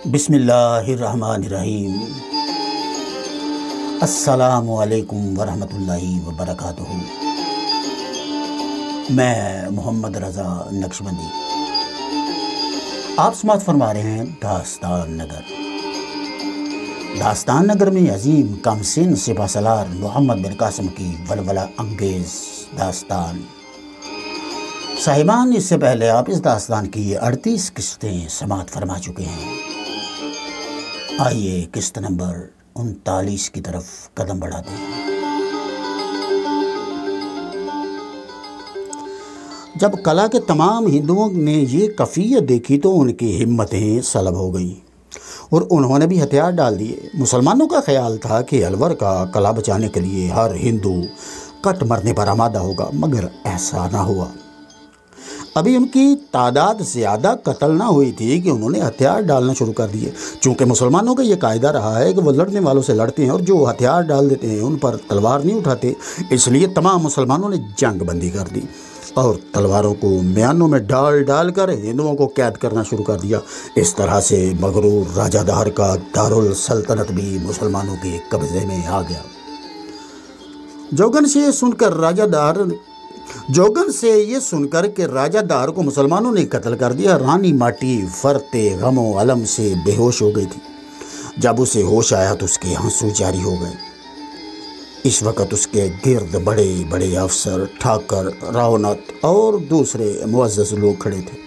بسم اللہ الرحمن الرحیم۔ السلام علیکم ورحمۃ اللہ وبرکاتہ۔ میں محمد رضا نقشبندی، آپ سماعت فرما رہے ہیں داستان نگر۔ داستان نگر میں عظیم کمسن سپہ سالار محمد بن قاسم کی ولولہ انگیز داستان۔ صاحبان، اس سے پہلے آپ اس داستان کی 38 قسطیں سماعت فرما چکے ہیں۔ آئیے قسط نمبر 39 کی طرف قدم بڑھاتے ہیں۔ جب قلعہ کے تمام ہندوؤں نے یہ کفیت دیکھی تو ان کی ہمتیں سلب ہو گئیں اور انہوں نے بھی ہتھیار ڈال دیے۔ مسلمانوں کا خیال تھا کہ الور کا قلعہ بچانے کے لیے ہر ہندو کٹ مرنے پر آمادہ ہوگا، مگر ایسا نہ ہوا۔ ابھی ان کی تعداد زیادہ قتل نہ ہوئی تھی کہ انہوں نے ہتھیار ڈالنا شروع کر دیے۔ چونکہ مسلمانوں کا یہ قاعدہ رہا ہے کہ وہ لڑنے والوں سے لڑتے ہیں اور جو ہتھیار ڈال دیتے ہیں ان پر تلوار نہیں اٹھاتے، اس لیے تمام مسلمانوں نے جنگ بندی کر دی اور تلواروں کو میانوں میں ڈال کر ہندوؤں کو قید کرنا شروع کر دیا۔ اس طرح سے مغرور راجہ دار کا دارالسلطنت بھی مسلمانوں کے قبضے میں آ گیا۔ جوگن سے یہ سن کر کہ راجہ دار کو مسلمانوں نے قتل کر دیا، رانی ماٹی فرتے غم و علم سے بے ہوش ہو گئی تھی۔ جب اسے ہوش آیا تو اس کے آنسو جاری ہو گئے۔ اس وقت اس کے گرد بڑے بڑے افسر، ٹھاکر، راونت اور دوسرے معزز لوگ کھڑے تھے۔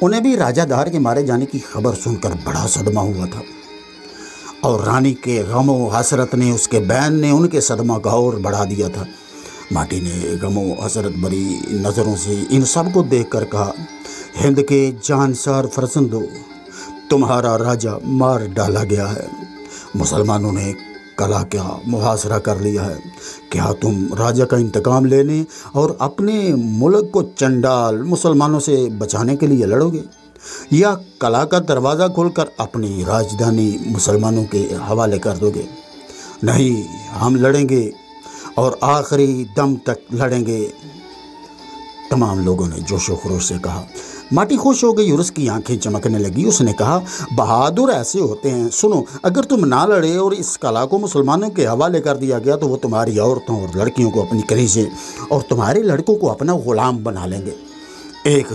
انہیں بھی راجہ دار کے مارے جانے کی خبر سن کر بڑا صدمہ ہوا تھا، اور رانی کے غم و حسرت نے اس کے بین نے ان کے صدمہ کا اور بڑھا دیا تھا۔ ماٹی نے غم و حسرت بری نظروں سے ان سب کو دیکھ کر کہا، ہند کے جانسار فرزندو، تمہارا راجہ مار ڈالا گیا ہے۔ مسلمانوں نے قلعہ کا محاصرہ کر لیا ہے۔ کیا تم راجہ کا انتقام لینے اور اپنے ملک کو چنڈال مسلمانوں سے بچانے کے لیے لڑو گے، یا قلعہ کا دروازہ کھول کر اپنی راجدھانی مسلمانوں کے حوالے کر دو گے؟ نہیں، ہم لڑیں گے اور آخری دم تک لڑیں گے، تمام لوگوں نے جوش و خروش سے کہا۔ ماٹی خوش ہو گئی اور اس کی آنکھیں چمکنے لگی۔ اس نے کہا، بہادر ایسے ہوتے ہیں۔ سنو، اگر تم نہ لڑے اور اس قلعہ کو مسلمانوں کے حوالے کر دیا گیا تو وہ تمہاری عورتوں اور لڑکیوں کو اپنی کنیزیں اور تمہارے لڑکوں کو اپنا غلام بنا لیں گے۔ ایک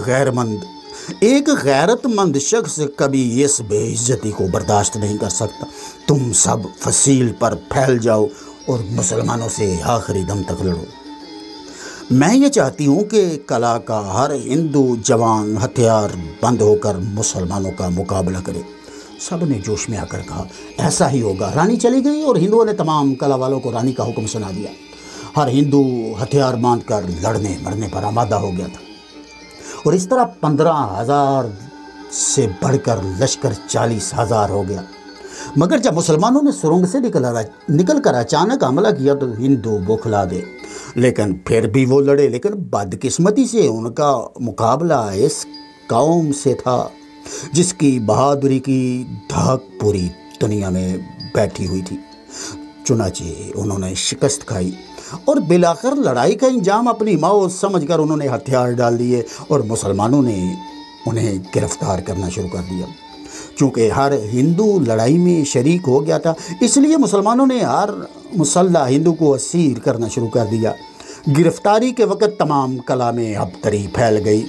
غیرت مند شخص کبھی اس بے عزتی کو برداشت نہیں کر سکتا۔ تم سب فصیل پر پھیل جاؤ اور مسلمانوں سے آخری دم تک لڑو۔ میں یہ چاہتی ہوں کہ قلعہ کا ہر ہندو جوان ہتھیار بند ہو کر مسلمانوں کا مقابلہ کرے۔ سب نے جوش میں آ کر کہا، ایسا ہی ہوگا۔ رانی چلی گئی اور ہندوؤں نے تمام قلعہ والوں کو رانی کا حکم سنا دیا۔ ہر ہندو ہتھیار باندھ کر لڑنے مرنے پر آمادہ ہو گیا تھا، اور اس طرح 15,000 سے بڑھ کر لشکر 40,000 ہو گیا۔ مگر جب مسلمانوں نے سرنگ سے نکل کر اچانک حملہ کیا تو ہندو بوکھلا گئے، لیکن پھر بھی وہ لڑے۔ لیکن بدقسمتی سے ان کا مقابلہ اس قوم سے تھا جس کی بہادری کی دھاک پوری دنیا میں بیٹھی ہوئی تھی۔ چنانچہ انہوں نے شکست کھائی اور بالآخر لڑائی کا انجام اپنی موت سمجھ کر انہوں نے ہتھیار ڈال دیے اور مسلمانوں نے انہیں گرفتار کرنا شروع کر دیا۔ چونکہ ہر ہندو لڑائی میں شریک ہو گیا تھا، اس لیے مسلمانوں نے ہر مسلح ہندو کو اسیر کرنا شروع کر دیا۔ گرفتاری کے وقت تمام قلعہ میں ابتری پھیل گئی۔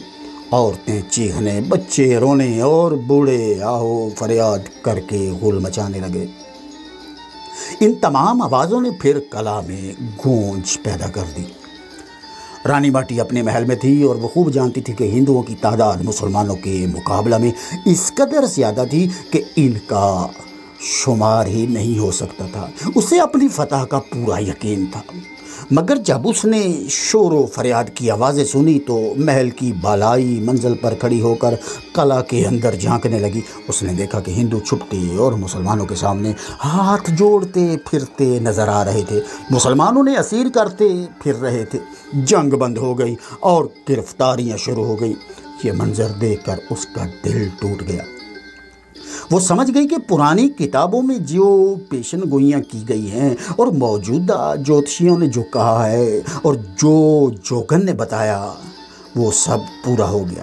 عورتیں چیخنے، بچے رونے اور بوڑھے آہو فریاد کر کے غل مچانے لگے۔ ان تمام آوازوں نے پھر قلعہ میں گونج پیدا کر دی۔ رانی ماٹی اپنے محل میں تھی اور وہ خوب جانتی تھی کہ ہندوؤں کی تعداد مسلمانوں کے مقابلہ میں اس قدر زیادہ تھی کہ ان کا شمار ہی نہیں ہو سکتا تھا۔ اسے اپنی فتح کا پورا یقین تھا، مگر جب اس نے شور و فریاد کی آوازیں سنی تو محل کی بالائی منزل پر کھڑی ہو کر قلعہ کے اندر جھانکنے لگی۔ اس نے دیکھا کہ ہندو چھپتے اور مسلمانوں کے سامنے ہاتھ جوڑتے پھرتے نظر آ رہے تھے۔ مسلمانوں نے اسیر کرتے پھر رہے تھے۔ جنگ بند ہو گئی اور گرفتاریاں شروع ہو گئی۔ یہ منظر دیکھ کر اس کا دل ٹوٹ گیا۔ وہ سمجھ گئی کہ پرانی کتابوں میں جو پیشن گوئیاں کی گئی ہیں اور موجودہ جوتشیوں نے جو کہا ہے اور جو جوگن نے بتایا وہ سب پورا ہو گیا۔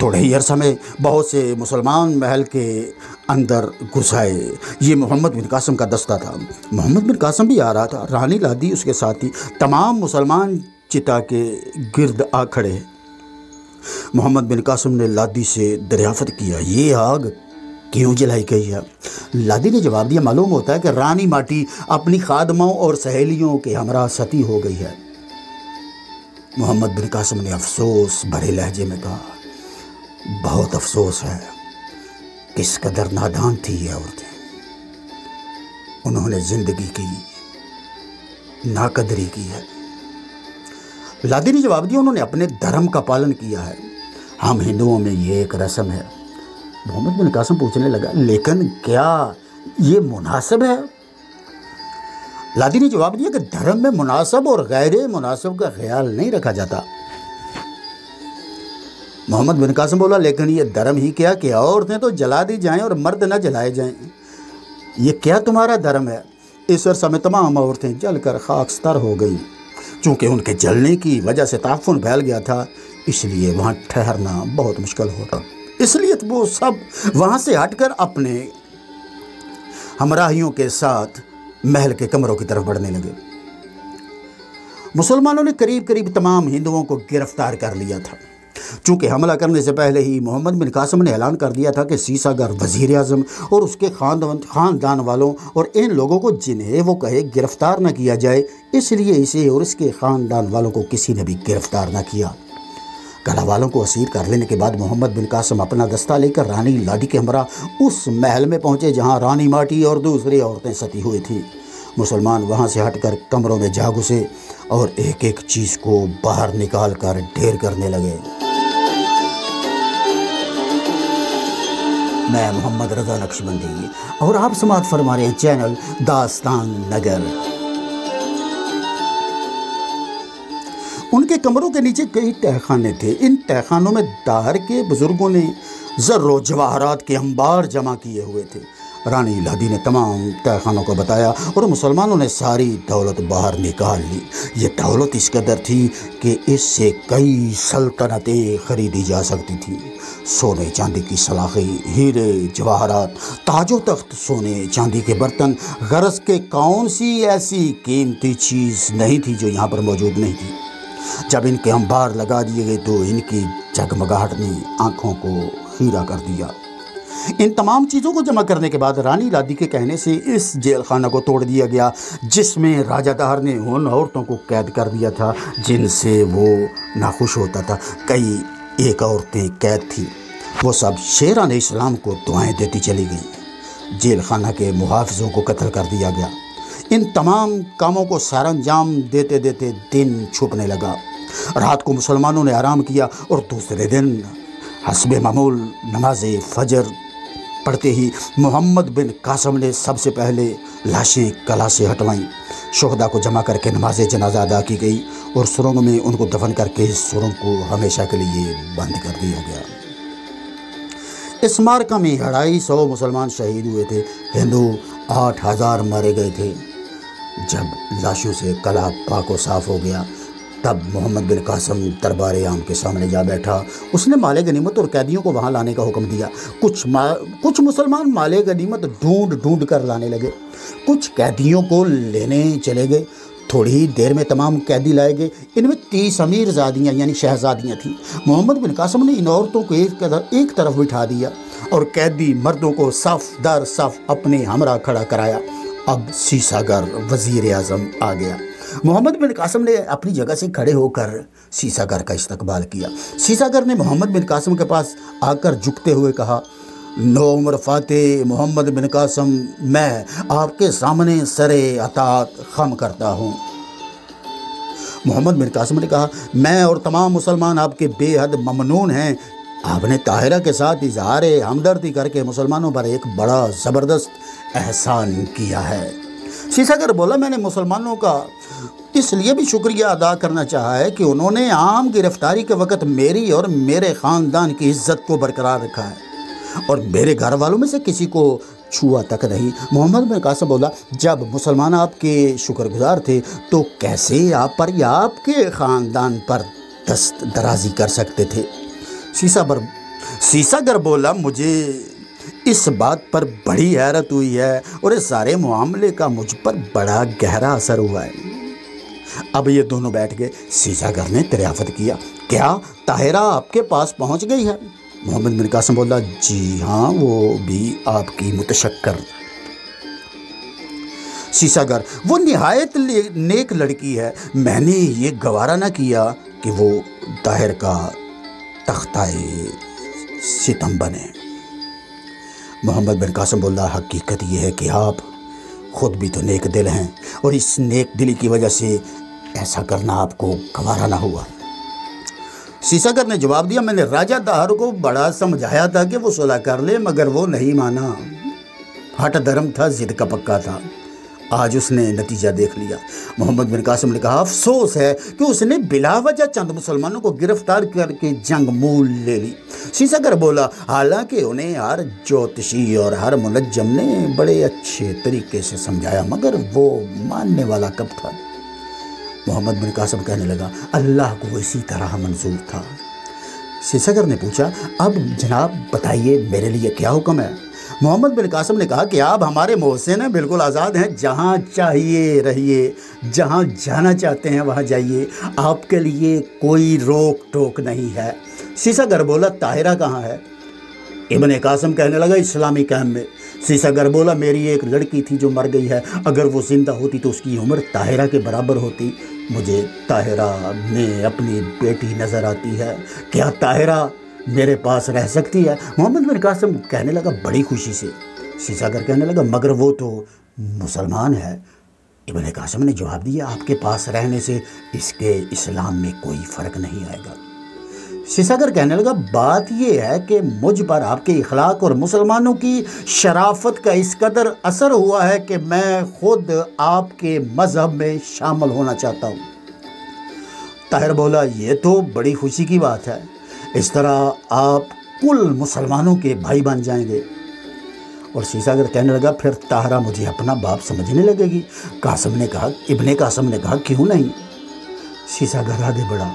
تھوڑے ہی عرصہ میں بہت سے مسلمان محل کے اندر گھس آئے۔ یہ محمد بن قاسم کا دستہ تھا۔ محمد بن قاسم بھی آ رہا تھا، رانی لادی اس کے ساتھ تھی۔ تمام مسلمان چتا کے گرد آ کھڑے۔ محمد بن قاسم نے لادی سے دریافت کیا، یہ آگ کیوں جلائی گئی ہے؟ لادی نے جواب دیا، معلوم ہوتا ہے کہ رانی ماٹی اپنی خادموں اور سہیلیوں کے ہمراہ ستی ہو گئی ہے۔ محمد بن قاسم نے افسوس بھرے لہجے میں کہا، بہت افسوس ہے، کس قدر نادان تھی یہ عورتیں، انہوں نے زندگی کی ناقدری کی ہے۔ لادی نے جواب دیا، انہوں نے اپنے دھرم کا پالن کیا ہے، ہم ہندوؤں میں یہ ایک رسم ہے۔ محمد بن قاسم پوچھنے لگا، لیکن کیا یہ مناسب ہے؟ لادی نے جواب دیا کہ دھرم میں مناسب اور غیر مناسب کا خیال نہیں رکھا جاتا۔ محمد بن قاسم بولا، لیکن یہ دھرم ہی کیا کہ عورتیں تو جلا دی جائیں اور مرد نہ جلائے جائیں، یہ کیا تمہارا دھرم ہے؟ اس عرصہ میں تمام عورتیں جل کر خاکستر ہو گئیں۔ چونکہ ان کے جلنے کی وجہ سے تعفن پھیل گیا تھا، اس لیے وہاں ٹھہرنا بہت مشکل ہوتا، اس لیے وہ سب وہاں سے ہٹ کر اپنے ہمراہیوں کے ساتھ محل کے کمروں کی طرف بڑھنے لگے۔ مسلمانوں نے قریب قریب تمام ہندوؤں کو گرفتار کر لیا تھا۔ چونکہ حملہ کرنے سے پہلے ہی محمد بن قاسم نے اعلان کر دیا تھا کہ سیسا گر وزیر اعظم اور اس کے خاندان والوں اور ان لوگوں کو جنہیں وہ کہے گرفتار نہ کیا جائے، اس لیے اسے اور اس کے خاندان والوں کو کسی نے بھی گرفتار نہ کیا۔ گڑھا والوں کو اسیر کر لینے کے بعد محمد بن قاسم اپنا دستہ لے کر رانی لاڈی کے ہمراہ اس محل میں پہنچے جہاں رانی ماٹی اور دوسری عورتیں ستی ہوئی تھیں۔ مسلمان وہاں سے ہٹ کر کمروں میں جا گھسے اور ایک ایک چیز کو باہر نکال کر ڈھیر کرنے لگے۔ میں محمد رضا نقشبندی اور آپ سماعت فرما رہے ہیں چینل داستان نگر۔ ان کے کمروں کے نیچے کئی تہخانے تھے۔ ان تہخانوں میں داہر کے بزرگوں نے زر و جواہرات کے انبار جمع کیے ہوئے تھے۔ رانی لادی نے تمام تہخانوں کو بتایا اور مسلمانوں نے ساری دولت باہر نکال لی۔ یہ دولت اس قدر تھی کہ اس سے کئی سلطنتیں خریدی جا سکتی تھیں۔ سونے چاندی کی سلاخیں، ہیرے جواہرات، تاج و تخت، سونے چاندی کے برتن، غرض کے کون سی ایسی قیمتی چیز نہیں تھی جو یہاں پر موجود نہیں تھی۔ جب ان کے انبار لگا دیے گئے تو ان کی جگمگاہٹ نے آنکھوں کو خیرہ کر دیا۔ ان تمام چیزوں کو جمع کرنے کے بعد رانی لادی کے کہنے سے اس جیل خانہ کو توڑ دیا گیا جس میں راجہ داہر نے ان عورتوں کو قید کر دیا تھا جن سے وہ ناخوش ہوتا تھا۔ کئی ایک عورتیں قید تھیں، وہ سب شیران اسلام کو دعائیں دیتی چلی گئیں۔ جیل خانہ کے محافظوں کو قتل کر دیا گیا۔ ان تمام کاموں کو سر انجام دیتے دیتے دن چھپنے لگا۔ رات کو مسلمانوں نے آرام کیا اور دوسرے دن حسب معمول نماز فجر پڑھتے ہی محمد بن قاسم نے سب سے پہلے لاشیں کلا سے ہٹوائیں۔ شہداء کو جمع کر کے نماز جنازہ ادا کی گئی اور سرنگ میں ان کو دفن کر کے سرنگ کو ہمیشہ کے لیے بند کر دیا گیا۔ اس معرکہ میں 250 مسلمان شہید ہوئے تھے، ہندو 8000 مارے گئے تھے۔ جب لاشوں سے کلا پاک و صاف ہو گیا تب محمد بن قاسم دربار عام کے سامنے جا بیٹھا۔ اس نے مال غنیمت اور قیدیوں کو وہاں لانے کا حکم دیا۔ کچھ مسلمان مال غنیمت ڈھونڈ کر لانے لگے، کچھ قیدیوں کو لینے چلے گئے۔ تھوڑی ہی دیر میں تمام قیدی لائے گئے۔ ان میں 30 امیر زادیاں یعنی شہزادیاں تھیں۔ محمد بن قاسم نے ان عورتوں کو ایک طرف بٹھا دیا اور قیدی مردوں کو صف در صف اپنے ہمراہ کھڑا کرایا۔ اب سیسا گر وزیر اعظم آ گیا۔ محمد بن قاسم نے اپنی جگہ سے کھڑے ہو کر سیسا گر کا استقبال کیا۔ سیسا گر نے محمد بن قاسم کے پاس آ کر جھکتے ہوئے کہا، نوعمر فاتح محمد بن قاسم، میں آپ کے سامنے سر اطاعت خم کرتا ہوں۔ محمد بن قاسم نے کہا، میں اور تمام مسلمان آپ کے بے حد ممنون ہیں۔ آپ نے طاہرہ کے ساتھ اظہار ہمدردی کر کے مسلمانوں پر ایک بڑا زبردست احسان کیا ہے۔ سیسا گر بولا، میں نے مسلمانوں کا اس لیے بھی شکریہ ادا کرنا چاہا ہے کہ انہوں نے عام گرفتاری کے وقت میری اور میرے خاندان کی عزت کو برقرار رکھا ہے اور میرے گھر والوں میں سے کسی کو چھوا تک نہیں۔ محمد بن قاسم بولا، جب مسلمان آپ کے شکر گزار تھے تو کیسے آپ پر یا آپ کے خاندان پر دست درازی کر سکتے تھے؟ سیسا سیساگر بولا مجھے اس بات پر بڑی حیرت ہوئی ہے اور اس سارے معاملے کا مجھ پر بڑا گہرا اثر ہوا ہے۔ اب یہ دونوں بیٹھ گئے۔ سیساگر نے دریافت کیا، کیا طاہرہ آپ کے پاس پہنچ گئی ہے؟ محمد بن قاسم بولا، جی ہاں، وہ بھی آپ کی متشکر۔ سیساگر، وہ نہایت نیک لڑکی ہے، میں نے یہ گوارا نہ کیا کہ وہ طاہر کا تختہ ستم بنے۔ محمد بن قاسم بولا، حقیقت یہ ہے کہ آپ خود بھی تو نیک دل ہیں اور اس نیک دلی کی وجہ سے ایسا کرنا آپ کو گوارا نہ ہوا۔ سیساگر نے جواب دیا، میں نے راجہ طاہر کو بڑا سمجھایا تھا کہ وہ صلح کر لے، مگر وہ نہیں مانا۔ ہٹ دھرم تھا، ضد کا پکا تھا، آج اس نے نتیجہ دیکھ لیا۔ محمد بن قاسم نے کہا، افسوس ہے کہ اس نے بلا وجہ چند مسلمانوں کو گرفتار کر کے جنگ مول لے لی۔ سیساگر بولا، حالانکہ انہیں ہر جوتشی اور ہر منجم نے بڑے اچھے طریقے سے سمجھایا، مگر وہ ماننے والا کب تھا؟ محمد بن قاسم کہنے لگا، اللہ کو اسی طرح منظور تھا۔ سیساگر نے پوچھا، اب جناب بتائیے میرے لیے کیا حکم ہے؟ محمد بن قاسم نے کہا کہ آپ ہمارے محسن ہیں، بالکل آزاد ہیں، جہاں چاہیے رہیے، جہاں جانا چاہتے ہیں وہاں جائیے، آپ کے لیے کوئی روک ٹوک نہیں ہے۔ سیساگر بولا، طاہرہ کہاں ہے؟ ابن قاسم کہنے لگا، اسلامی کیمپ میں۔ سیساگر بولا، میری ایک لڑکی تھی جو مر گئی ہے، اگر وہ زندہ ہوتی تو اس کی عمر طاہرہ کے برابر ہوتی، مجھے طاہرہ میں اپنی بیٹی نظر آتی ہے، کیا طاہرہ میرے پاس رہ سکتی ہے؟ محمد بن قاسم کہنے لگا بڑی خوشی سے۔ سیساگر کہنے لگا، مگر وہ تو مسلمان ہے۔ ابن قاسم نے جواب دیا، آپ کے پاس رہنے سے اس کے اسلام میں کوئی فرق نہیں آئے گا۔ سیساگر کہنے لگا، بات یہ ہے کہ مجھ پر آپ کے اخلاق اور مسلمانوں کی شرافت کا اس قدر اثر ہوا ہے کہ میں خود آپ کے مذہب میں شامل ہونا چاہتا ہوں۔ طاہر بولا، یہ تو بڑی خوشی کی بات ہے، اس طرح آپ کل مسلمانوں کے بھائی بن جائیں گے۔ اور سیساگر کہنے لگا، پھر طاہرہ مجھے اپنا باپ سمجھنے لگے گی۔ ابن قاسم نے کہا، کیوں نہیں؟ سیساگر آگے بڑھا،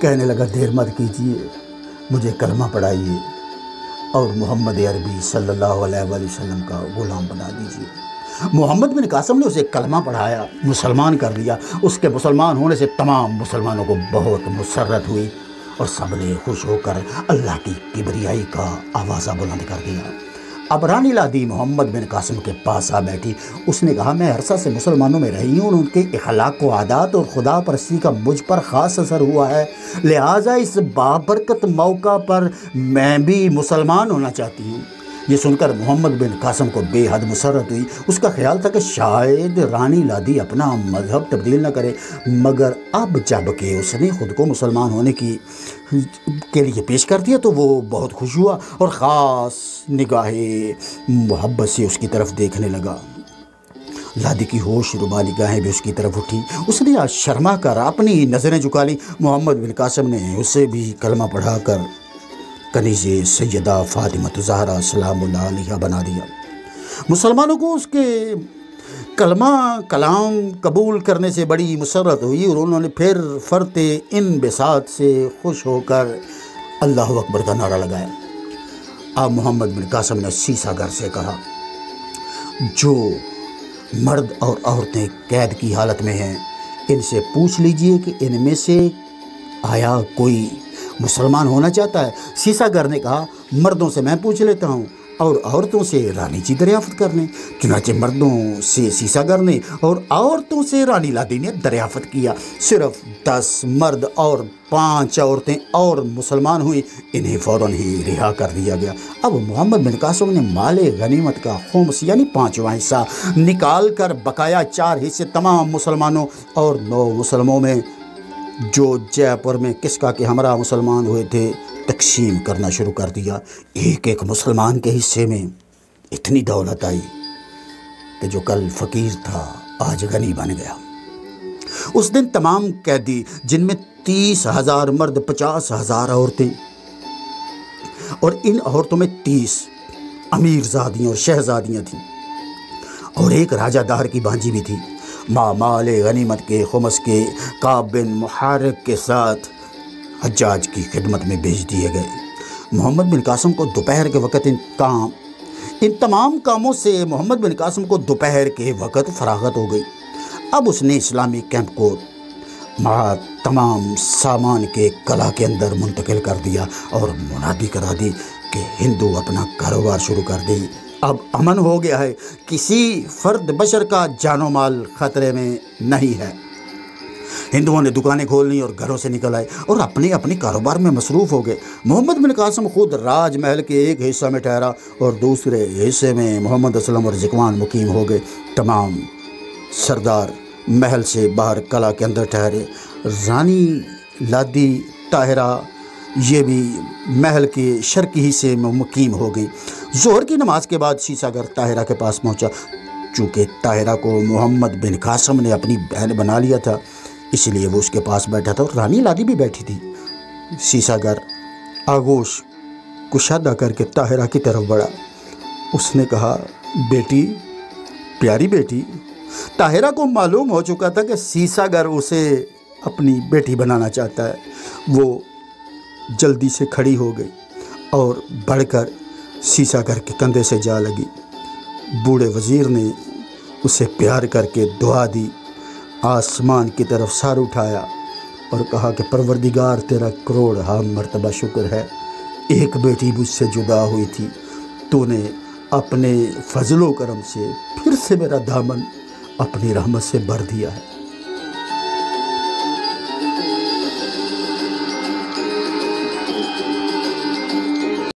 کہنے لگا، دیر مت کیجیے، مجھے کلمہ پڑھائیے اور محمد عربی صلی اللہ علیہ وآلہ وسلم کا غلام بنا دیجیے۔ محمد بن قاسم نے اسے کلمہ پڑھایا، مسلمان کر لیا۔ اس کے مسلمان ہونے سے تمام مسلمانوں کو بہت مسرت ہوئی اور سب نے خوش ہو کر اللہ کی کبریائی کا آوازہ بلند کر دیا۔ اب رانی لادی محمد بن قاسم کے پاس آ بیٹھی۔ اس نے کہا، میں عرصہ سے مسلمانوں میں رہی ہوں اور ان کے اخلاق و عادات اور خدا پرستی کا مجھ پر خاص اثر ہوا ہے، لہٰذا اس بابرکت موقع پر میں بھی مسلمان ہونا چاہتی ہوں۔ یہ سن کر محمد بن قاسم کو بے حد مسرت ہوئی۔ اس کا خیال تھا کہ شاید رانی لادی اپنا مذہب تبدیل نہ کرے، مگر اب جب کہ اس نے خود کو مسلمان ہونے کے لیے پیش کر دیا تو وہ بہت خوش ہوا اور خاص نگاہ محبت سے اس کی طرف دیکھنے لگا۔ لادی کی ہوش ربا نگاہیں بھی اس کی طرف اٹھی۔ اس نے آج شرما کر اپنی نظریں جھکا لی۔ محمد بن قاسم نے اسے بھی کلمہ پڑھا کر کنیز سیدہ فاطمہ زہرا سلام اللہ علیہا بنا دیا۔ مسلمانوں کو اس کے کلام قبول کرنے سے بڑی مسرت ہوئی اور انہوں نے پھر فرط انبساط سے خوش ہو کر اللہ اکبر کا نعرہ لگایا۔ اب محمد بن قاسم نے سیساگر سے کہا، جو مرد اور عورتیں قید کی حالت میں ہیں ان سے پوچھ لیجئے کہ ان میں سے آیا کوئی مسلمان ہونا چاہتا ہے؟ سیساگر نے کہا، مردوں سے میں پوچھ لیتا ہوں اور عورتوں سے رانی جی دریافت کر لیں۔ چنانچہ مردوں سے سیساگر نے اور عورتوں سے رانی لادی نے دریافت کیا۔ صرف 10 مرد اور 5 عورتیں اور مسلمان ہوئی، انہیں فوراً ہی رہا کر دیا گیا۔ اب محمد بن قاسم نے مال غنیمت کا خمس یعنی 5واں حصہ نکال کر بقایا 4 حصے تمام مسلمانوں اور 9 مسلموں میں جو جے پور میں کسکا کے ہمراہ مسلمان ہوئے تھے تقسیم کرنا شروع کر دیا۔ ایک ایک مسلمان کے حصے میں اتنی دولت آئی کہ جو کل فقیر تھا آج غنی بن گیا۔ اس دن تمام قیدی، جن میں 30,000 مرد 50,000 عورتیں اور ان عورتوں میں 30 امیر زادیاں اور شہزادیاں تھیں اور ایک راجہ دار کی بانجی بھی تھی، مال غنیمت کے خمس کے کعب بن محرک کے ساتھ حجاج کی خدمت میں بھیج دیے گئے۔ محمد بن قاسم کو دوپہر کے وقت ان تمام کاموں سے محمد بن قاسم کو دوپہر کے وقت فراغت ہو گئی۔ اب اس نے اسلامی کیمپ کو تمام سامان کے قلعہ کے اندر منتقل کر دیا اور منادی کرا دی کہ ہندو اپنا کاروبار شروع کر دیں، اب امن ہو گیا ہے، کسی فرد بشر کا جان و مال خطرے میں نہیں ہے۔ ہندوؤں نے دکانیں کھول لی اور گھروں سے نکل آئے اور اپنے اپنے کاروبار میں مصروف ہو گئے۔ محمد بن قاسم خود راج محل کے ایک حصہ میں ٹھہرا اور دوسرے حصے میں محمد اسلم اور ذکوان مقیم ہو گئے۔ تمام سردار محل سے باہر قلعہ کے اندر ٹھہرے۔ رانی لادی طاہرہ یہ بھی محل کے شرقی حصے میں مقیم ہو گئی۔ ظہر کی نماز کے بعد سیسا گر طاہرہ کے پاس پہنچا۔ چونکہ طاہرہ کو محمد بن قاسم نے اپنی بہن بنا لیا تھا، اس لیے وہ اس کے پاس بیٹھا تھا اور رانی لادی بھی بیٹھی تھی۔ سیسا گر آگوش کشادہ کر کے طاہرہ کی طرف بڑھا۔ اس نے کہا، بیٹی، پیاری بیٹی۔ طاہرہ کو معلوم ہو چکا تھا کہ سیسا گر اسے اپنی بیٹی بنانا چاہتا ہے۔ وہ جلدی سے کھڑی ہو گئی اور بڑھ کر سیسا گر کے کندھے سے جا لگی۔ بوڑھے وزیر نے اسے پیار کر کے دعا دی، آسمان کی طرف سر اٹھایا اور کہا کہ پروردگار تیرا کروڑ مرتبہ شکر ہے، ایک بیٹی مجھ سے جدا ہوئی تھی، تو نے اپنے فضل و کرم سے پھر سے میرا دامن اپنی رحمت سے بھر دیا ہے۔